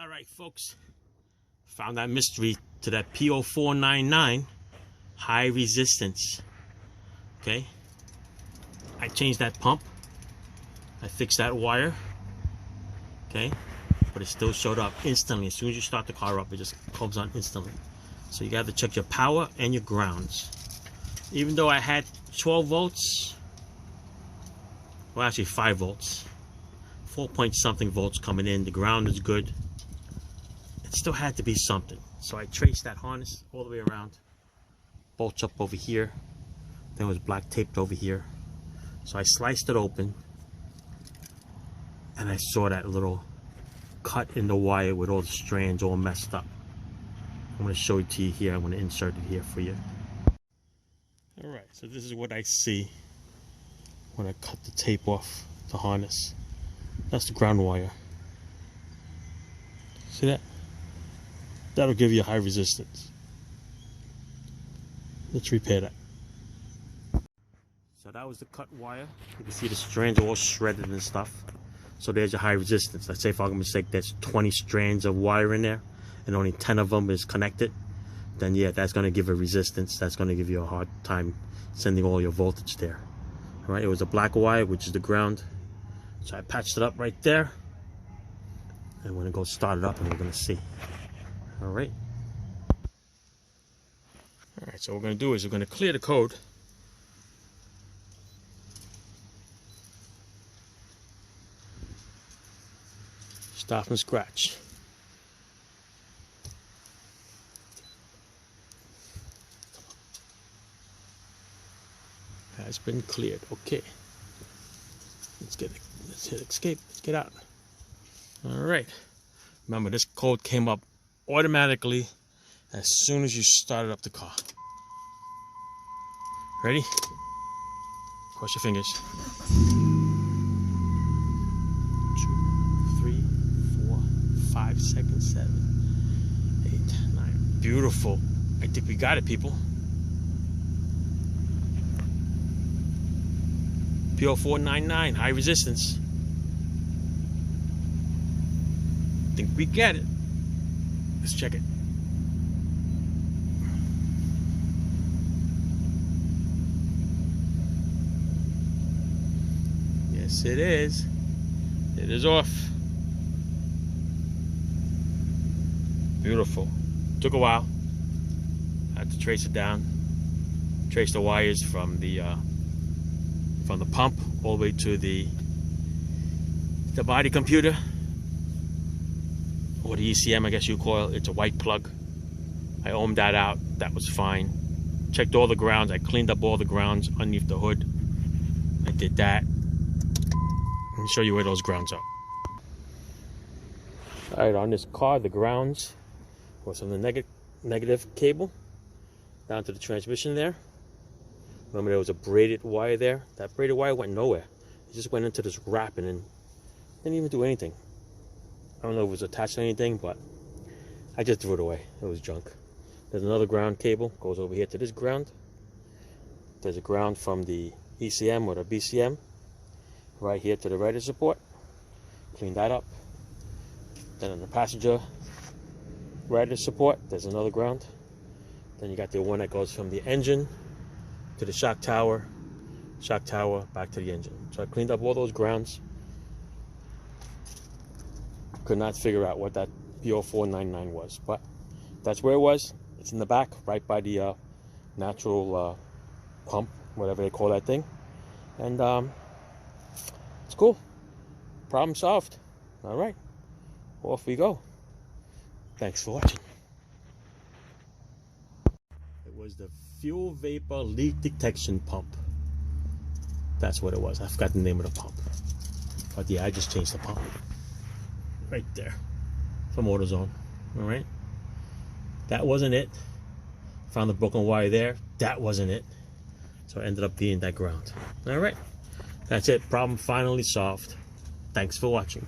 All right, folks, found that mystery to that P0499 high resistance. Okay, I changed that pump, I fixed that wire, okay, but it still showed up instantly. As soon as you start the car up, it just comes on instantly. So you got to check your power and your grounds. Even though I had 12 volts, well, actually 5 volts, 4 point something volts coming in, the ground is good, it still had to be something. So I traced that harness all the way around, bolts up over here, then it was black taped over here. So I sliced it open and I saw that little cut in the wire with all the strands all messed up. I'm going to show it to you here. I'm going to insert it here for you. Alright, so this is what I see when I cut the tape off the harness. That's the ground wire. See that? That'll give you a high resistance. Let's repair that. So that was the cut wire. You can see the strands all shredded and stuff. So there's your high resistance. Let's say if I'm mistake there's 20 strands of wire in there and only 10 of them is connected, then yeah, that's going to give a resistance. That's going to give you a hard time sending all your voltage there. All right, it was a black wire, which is the ground. So I patched it up right there. And we're going to go start it up and we're going to see. All right. All right, so what we're going to do is we're going to clear the code. Start from scratch. Has been cleared. Okay. Let's hit escape. Let's get out. All right. Remember, this code came up automatically as soon as you started up the car. Ready? Cross your fingers. 2, 3, 4, 5 seconds, 7, 8, 9. Beautiful. I think we got it, people. P0499, high resistance. I think we get it. Let's check it. Yes, it is. It is off. Beautiful. Took a while. Had to trace it down. Trace the wires from the pump all the way to the body computer, or the ECM, I guess you call it. It's a white plug. I ohmed that out. That was fine. Checked all the grounds. I cleaned up all the grounds underneath the hood. I did that. Let me show you where those grounds are. All right, on this car, the grounds was on the negative cable down to the transmission there. Remember, there was a braided wire there. That braided wire went nowhere. It just went into this wrapping and didn't even do anything. I don't know if it was attached to anything, but I just threw it away. It was junk. There's another ground cable, goes over here to this ground. There's a ground from the ECM or the BCM right here to the rider support. Clean that up. Then on the passenger rider support, there's another ground. Then you got the one that goes from the engine to the shock tower, back to the engine. So I cleaned up all those grounds. Could not figure out what that P0499 was, but that's where it was. It's in the back, right by the natural pump, whatever they call that thing. And it's cool. Problem solved. All right, off we go. Thanks for watching. It was the fuel vapor leak detection pump. That's what it was. I forgot the name of the pump. But yeah, I just changed the pump. Right there. From AutoZone. Alright. That wasn't it. Found the broken wire there. That wasn't it. So it ended up being that ground. Alright. That's it. Problem finally solved. Thanks for watching.